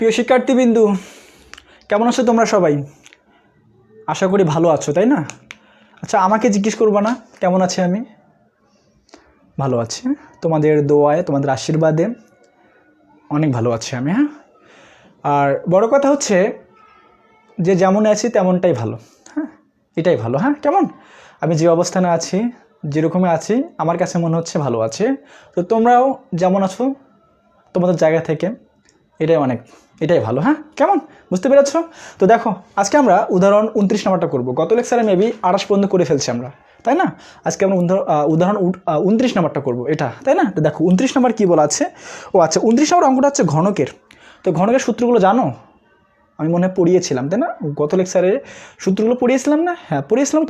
প্রিয় শিক্ষার্থীবৃন্দু, কেমন আছো তোমরা সবাই? আশা করি ভালো আছো, তাই না? আচ্ছা, আমাকে জিজ্ঞেস করবা না কেমন আছি আমি? ভালো আছি, তোমাদের দোয়ায়, তোমাদের আশীর্বাদে অনেক ভালো আছি আমি। হ্যাঁ, আর বড় কথা হচ্ছে যে যেমন আছি তেমনটাই ভালো। হ্যাঁ, এটাই ভালো। হ্যাঁ, কেমন আমি যে অবস্থানে আছি, যেরকমই আছি, আমার কাছে মনে হচ্ছে ভালো আছে। তো তোমরাও যেমন আছো তোমাদের জায়গা থেকে, এটাই ভালো। হ্যাঁ, কেমন বুঝতে পেরেছ? তো দেখো, আজকে আমরা উদাহরণ 29 নাম্বারটা করব। গত লেকচারে মেবি 28 পর্যন্ত করে ফেলছি আমরা, তাই না? আজকে আমরা উদাহরণ 29 নাম্বারটা করব, এটা, তাই না? তো দেখো 29 নাম্বার কী বলা আছে। ও আচ্ছা, 29 নাম্বার অঙ্কটা হচ্ছে ঘনকের। তো ঘনকের সূত্রগুলো জানো? আমি মনে হয় পড়িয়েছিলাম, তাই না? গত লেকচারে সূত্রগুলো পড়িয়েছিলাম না? হ্যাঁ, পড়িয়েছিলাম,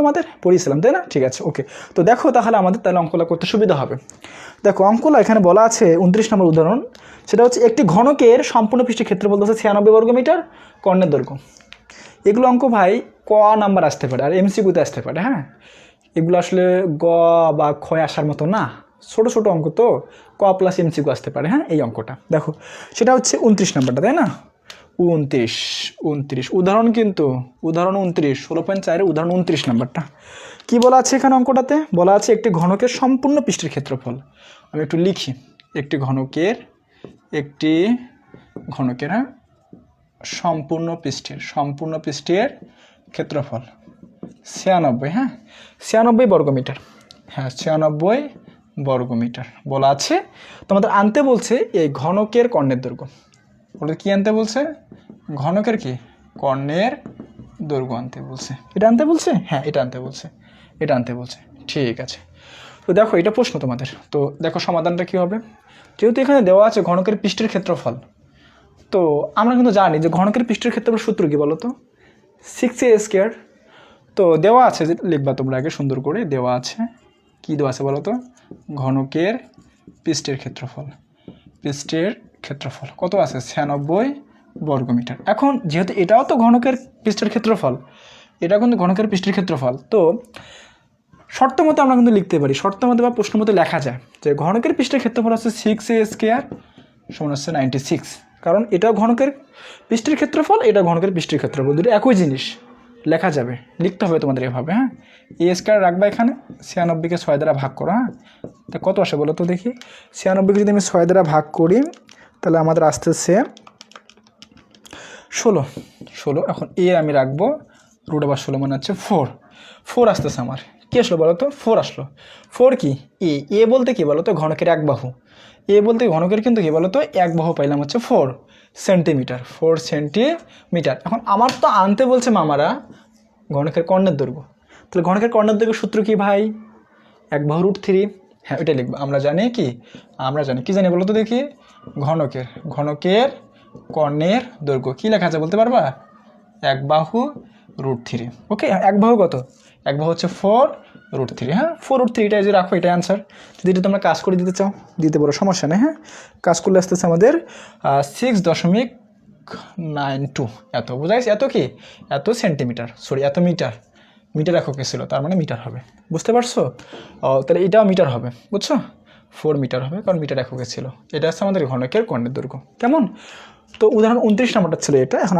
তাই না? ঠিক আছে, ওকে। তো দেখো তাহলে আমাদের অঙ্কটা করতে সুবিধা হবে। দেখো অঙ্কলা এখানে বলা আছে 29 নম্বর উদাহরণ, সেটা হচ্ছে একটি ঘনকের সম্পূর্ণ পৃষ্ঠের ক্ষেত্রফল হচ্ছে 96 বর্গমিটার, কর্ণের দৈর্ঘ্য। এগুলো অঙ্ক ভাই ক নাম্বার আসতে পারে আর এমসিকিউতে আসতে পারে। হ্যাঁ, এগুলো আসলে গ বা ক্ষয় আসার মতো না, ছোট ছোট অঙ্ক, তো ক প্লাস এমসিকিউ আসতে পারে। হ্যাঁ, এই অঙ্কটা দেখো, সেটা হচ্ছে 29 নাম্বারটা, তাই না? 29 উদাহরণ, কিন্তু উদাহরণ 29, 16.4 উদাহরণ 29 নাম্বারটা কি বলা আছে এখানে? অঙ্কটাতে বলা আছে একটি ঘনকের সম্পূর্ণ পৃষ্ঠের ক্ষেত্রফল। আমি একটু লিখি, একটি ঘনকের হ্যাঁ সম্পূর্ণ পৃষ্ঠের ক্ষেত্রফল 96। হ্যাঁ, 96 বর্গমিটার। হ্যাঁ, 96 বর্গমিটার বলা আছে। তোমাদের আনতে বলছে এই ঘনকের কর্ণের দৈর্ঘ্য। বলে কি আনতে বলছে? ঘনকের কি কর্ণের দৈর্ঘ্য আনতে বলছে। এটা আনতে বলছে? হ্যাঁ, এটা আনতে বলছে। ঠিক আছে, তো দেখো এটা প্রশ্ন তোমাদের। তো দেখো সমাধানটা কি হবে। যেহেতু এখানে দেওয়া আছে ঘনকের পৃষ্ঠের ক্ষেত্রফল, তো আমরা কিন্তু জানি যে ঘনকের পৃষ্ঠের ক্ষেত্রফল সূত্র কি বলো তো? 6a²। তো দেওয়া আছে, যে লিখবা তোমরা আগে সুন্দর করে। দেওয়া আছে, কি দেওয়া আছে বলো তো? ঘনকের পৃষ্ঠের ক্ষেত্রফল কত আছে? 96 বর্গমিটার। এখন যেহেতু এটাও তো ঘনকের পৃষ্ঠের ক্ষেত্রফল, এটা কিন্তু ঘনকের পৃষ্ঠের ক্ষেত্রফল, তো শর্ত মতো আমরা কিন্তু লিখতে পারি, শর্ত মতো বা প্রশ্ন মতো লেখা যায় যে ঘনকের পৃষ্ঠের ক্ষেত্রফল হচ্ছে 6a² সমান হচ্ছে 96। কারণ এটাও ঘনকের পৃষ্ঠের ক্ষেত্রফল, এটা ঘনকের পৃষ্ঠের ক্ষেত্রফল, দুটো একই জিনিস লেখা যাবে, লিখতে হবে তোমাদের এভাবে। হ্যাঁ, a² রাখবা এখানে, 96কে 6 দ্বারা ভাগ করো। হ্যাঁ, তা কত আসে বলো তো দেখি? 96কে যদি আমি 6 দ্বারা ভাগ করি তাহলে আমাদের আসতেছে 16। এখন এ আমি রাখবো √16 মানে হচ্ছে 4 আসতেছে আমার। কি আসলো বলো তো? 4 আসলো। 4 কি? এ বলতে কি বলো তো? ঘনকের এক বাহু। এ বলতে ঘনকের কিন্তু কি বলো তো? এক বাহু পাইলাম হচ্ছে 4 সেন্টিমিটার। এখন আমার তো আনতে বলছে মামারা ঘনকের কর্ণের দৈর্ঘ্য। তাহলে ঘনকের কর্ণের দৈর্ঘ্য সূত্র কি ভাই? এক বাহু √3। হ্যাঁ, ওইটাই লিখবো। আমরা জানি কি জানি বলো তো দেখি? ঘনকের কর্ণের দৈর্ঘ্য কি লেখা আছে বলতে পারবা? এক বাহু √3। ওকে, এক বাহু কত? এক বাহু হচ্ছে 4√3। হ্যাঁ, 4√3 এটা যে রাখো, এটাই আনসার। যদি এটা তোমরা কাজ করে দিতে চাও দিতে পারো, সমস্যা নেই। হ্যাঁ, কাজ করলে আসতেছে আমাদের 6.92 এত। বোঝাইছে? এত সেন্টিমিটার, এত মিটার এককে ছিল, তার মানে মিটার হবে। বুঝতে পারছো? তাহলে এটাও মিটার হবে, বুঝছো? 4 মিটার হবে, কারণ মিটার এককে ছিল। এটা হচ্ছে আমাদের ঘনকের কর্ণের দৈর্ঘ্য। কেমন? তো উদাহরণ 29 নাম্বারটা ছিল এটা। এখন